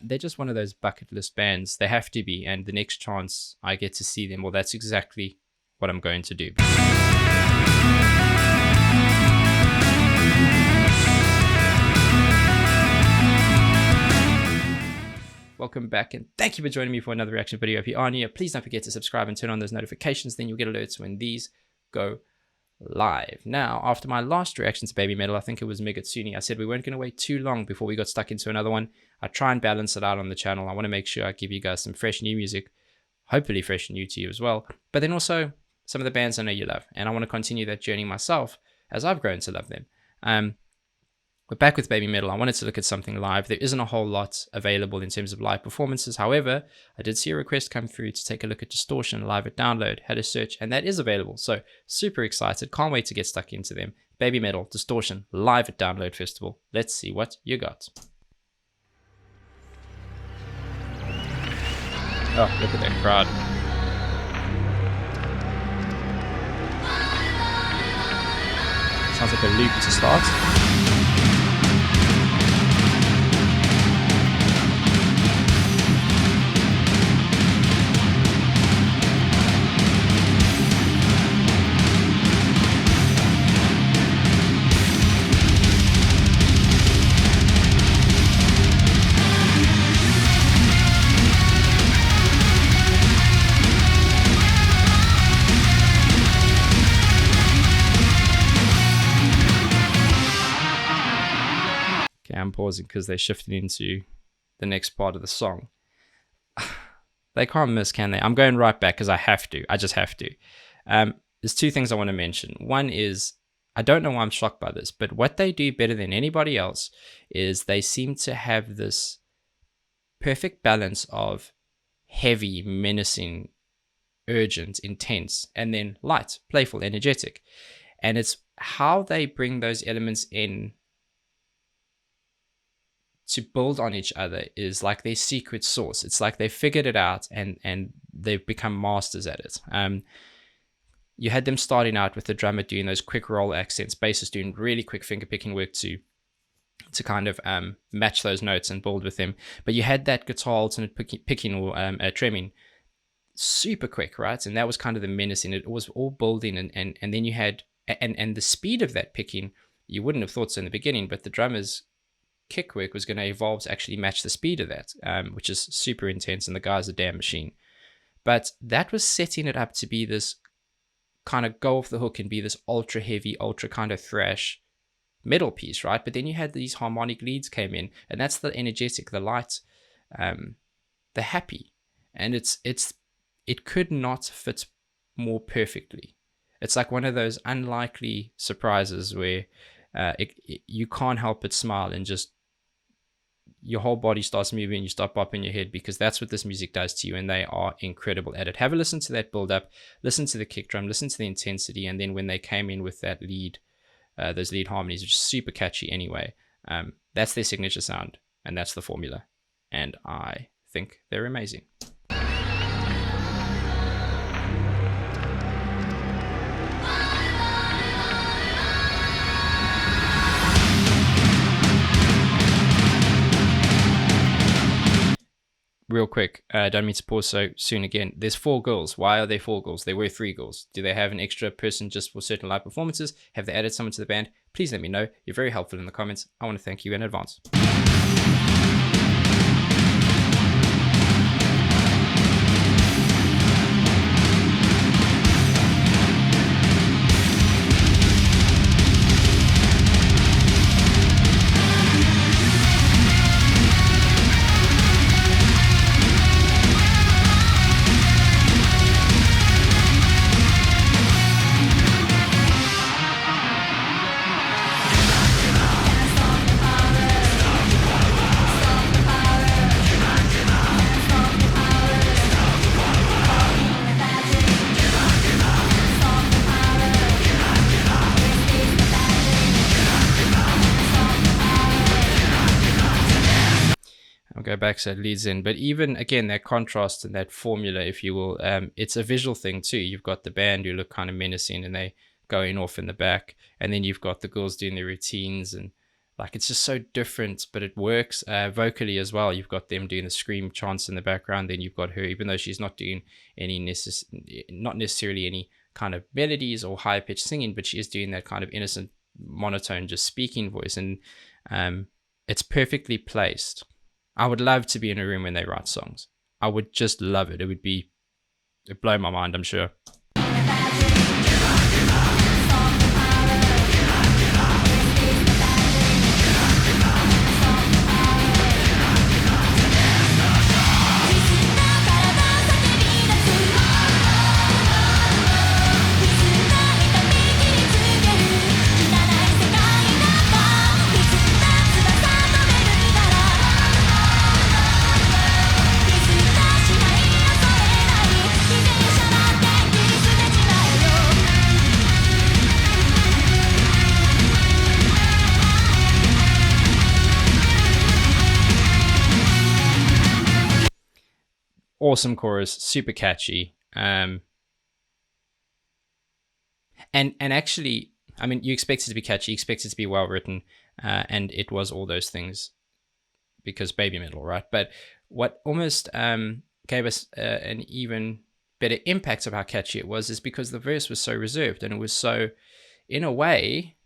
they're just one of those bucket list bands. They have to be, and the next chance I get to see them, well, that's exactly what I'm going to do. Welcome back, and thank you for joining me for another reaction video. If you are new, please don't forget to subscribe and turn on those notifications, then you'll get alerts when these go live. Now, after my last reaction to Babymetal, I think it was Megatsuni, I said we weren't going to wait too long before we got stuck into another one. I try and balance it out on the channel. I want to make sure I give you guys some fresh new music, hopefully fresh and new to you as well, but then also some of the bands I know you love, and I want to continue that journey myself as I've grown to love them. We're back with Babymetal. I wanted to look at something live. There isn't a whole lot available in terms of live performances. However, I did see a request come through to take a look at Distortion live at download. Had a search, and that is available. So super excited. Can't wait to get stuck into them. Babymetal, Distortion, live at Download Festival. Let's see what you got. Oh, look at that crowd. Sounds like a loop to start. I'm pausing because they're shifting into the next part of the song. They can't miss, can they? I'm going right back because I have to. I just have to. There's two things I want to mention. One is, I don't know why I'm shocked by this, but what they do better than anybody else is they seem to have this perfect balance of heavy, menacing, urgent, intense, and then light, playful, energetic. And it's how they bring those elements in to build on each other is like their secret sauce. It's like they figured it out and they've become masters at it. You had them starting out with the drummer doing those quick roll accents, bassist doing really quick finger picking work to kind of match those notes and build with them. But you had that guitar alternate picking or trimming super quick, right? And that was kind of the menace in it. It was all building, and then you had and the speed of that picking, you wouldn't have thought so in the beginning, but the drummer's kick work was going to evolve to actually match the speed of that, which is super intense, and the guy's a damn machine. But that was setting it up to be this kind of go off the hook and be this ultra heavy, ultra kind of thrash metal piece, right? But then you had these harmonic leads came in, and that's the energetic, the light, the happy, and it could not fit more perfectly. It's like one of those unlikely surprises where you can't help but smile, and just your whole body starts moving, you start bopping your head, because that's what this music does to you, and they are incredible at it. Have a listen to that build up, listen to the kick drum, listen to the intensity, and then when they came in with that lead, those lead harmonies, which is super catchy anyway, that's their signature sound, and that's the formula, and I think they're amazing. Real quick, don't mean to pause so soon again. There's 4 girls. Why are there 4 girls? There were 3 girls. Do they have an extra person just for certain live performances? Have they added someone to the band? Please let me know. You're very helpful in the comments. I want to thank you in advance. Go back so it leads in, but even again that contrast and that formula, if you will, it's a visual thing too. You've got the band who look kind of menacing and they going off in the back, and then you've got the girls doing their routines, and Like, it's just so different, but it works vocally as well. You've got them doing the scream chants in the background, then you've got her, even though she's not doing any not necessarily any kind of melodies or high pitched singing, but she is doing that kind of innocent monotone, just speaking voice, and it's perfectly placed. I would love to be in a room when they write songs. I would just love it. It'd blow my mind, I'm sure. Awesome chorus, super catchy, and actually, I mean, you expect it to be catchy, you expect it to be well written, and it was all those things because Babymetal, right? But what almost gave us an even better impact of how catchy it was is because the verse was so reserved, and it was so, in a way,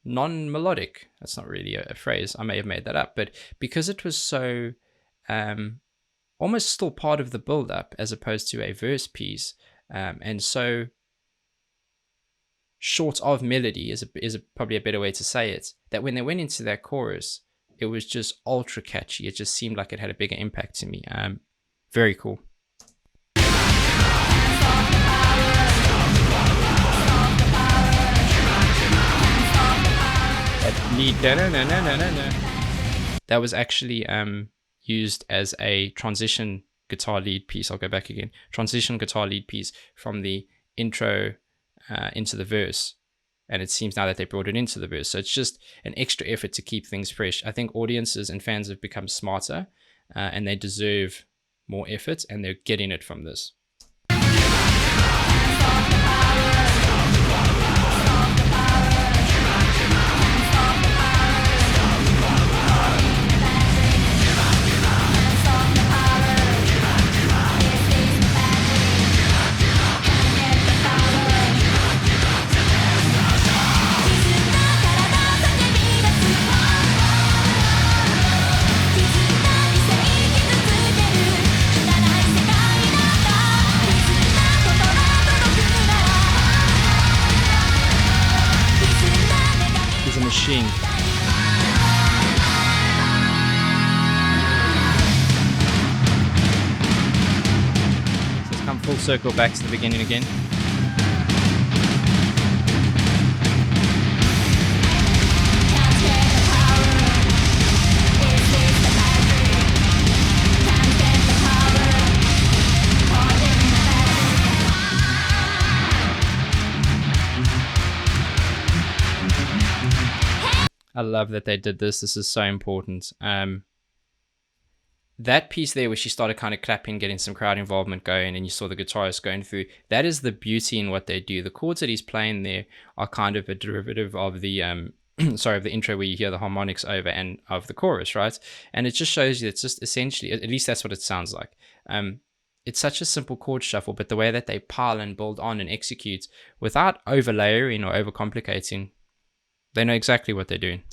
non-melodic. That's not really a phrase, I may have made that up, but because it was so almost still part of the build-up as opposed to a verse piece, and so short of melody is probably a better way to say it, that when they went into that chorus, it was just ultra catchy. It just seemed like it had a bigger impact to me. Very cool. That was actually used as a transition guitar lead piece. I'll go back again. Transition guitar lead piece from the intro into the verse. And it seems now that they brought it into the verse. So it's just an extra effort to keep things fresh. I think audiences and fans have become smarter and they deserve more effort, and they're getting it from this. Machine. So let's come full circle back to the beginning again. I love that they did this. This is so important. That piece there where she started kind of clapping, getting some crowd involvement going, and you saw the guitarist going through, that is the beauty in what they do. The chords that he's playing there are kind of a derivative of the sorry, of the intro where you hear the harmonics over and of the chorus, right? And it just shows you it's just essentially, at least that's what it sounds like. It's such a simple chord shuffle, but the way that they pile and build on and execute without overlayering or overcomplicating, they know exactly what they're doing.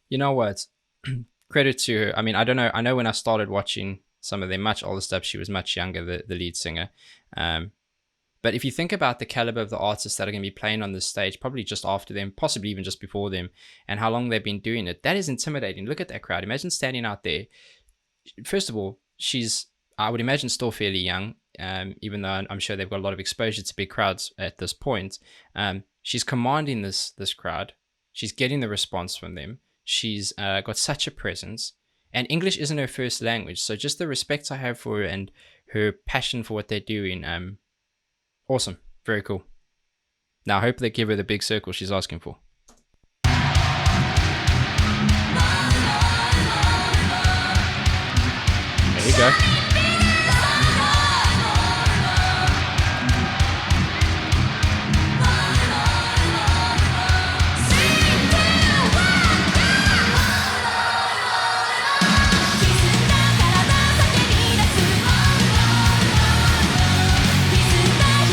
You know what? Credit to her. I mean, I don't know. I know when I started watching some of their much older stuff, she was much younger, the lead singer. But if you think about the caliber of the artists that are going to be playing on this stage, probably just after them, possibly even just before them, and how long they've been doing it, that is intimidating. Look at that crowd. Imagine standing out there. First of all, she's, I would imagine, still fairly young, even though I'm sure they've got a lot of exposure to big crowds at this point. She's commanding this crowd. She's getting the response from them. She's got such a presence, and English isn't her first language. So just the respect I have for her and her passion for what they're doing. Awesome, very cool. Now I hope they give her the big circle she's asking for. There you go.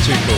Too cool.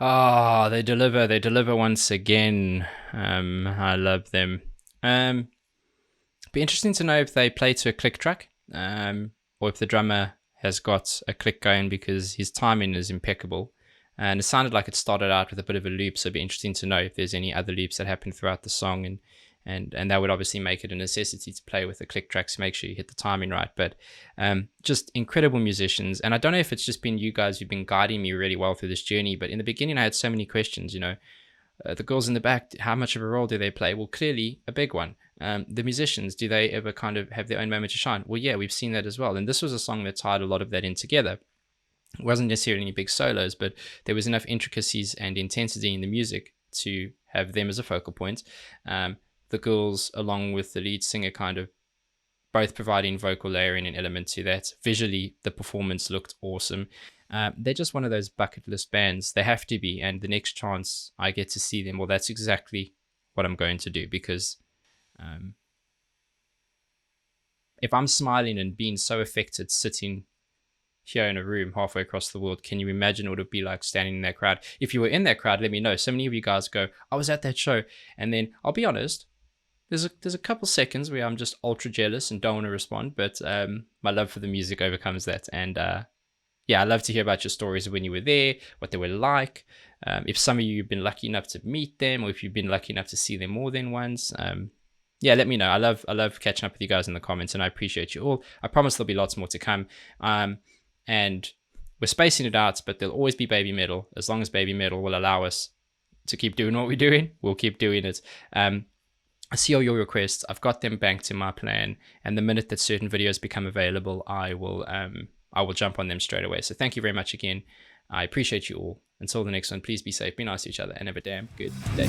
Oh, they deliver once again. I love them. Be interesting to know if they play to a click track, or if the drummer has got a click going, because his timing is impeccable. And it sounded like it started out with a bit of a loop, so it'd be interesting to know if there's any other loops that happen throughout the song, and that would obviously make it a necessity to play with the click tracks to make sure you hit the timing right. But just incredible musicians. And I don't know if it's just been you guys who've been guiding me really well through this journey, but in the beginning I had so many questions, the girls in the back, how much of a role do they play? Well, clearly a big one. The musicians, do they ever kind of have their own moment to shine? Well, yeah, we've seen that as well. And this was a song that tied a lot of that in together. It wasn't necessarily any big solos, but there was enough intricacies and intensity in the music to have them as a focal point. The girls, along with the lead singer, kind of both providing vocal layering and element to that. Visually, the performance looked awesome. They're just one of those bucket list bands. They have to be. And the next chance I get to see them, well, that's exactly what I'm going to do, because if I'm smiling and being so affected sitting here in a room halfway across the world, can you imagine what it would be like standing in that crowd? If you were in that crowd, let me know. So many of you guys go, I was at that show. And then I'll be honest, there's a couple seconds where I'm just ultra jealous and don't want to respond, but my love for the music overcomes that. And yeah, I love to hear about your stories of when you were there, what they were like. If some of you have been lucky enough to meet them, or if you've been lucky enough to see them more than once, yeah, let me know. I love catching up with you guys in the comments, and I appreciate you all. I promise there'll be lots more to come. And we're spacing it out, but there'll always be Babymetal. As long as Babymetal will allow us to keep doing what we're doing, we'll keep doing it. I see all your requests. I've got them banked in my plan, and the minute that certain videos become available, I will jump on them straight away. So thank you very much again. I appreciate you all. Until the next one, please be safe, be nice to each other, and have a damn good day.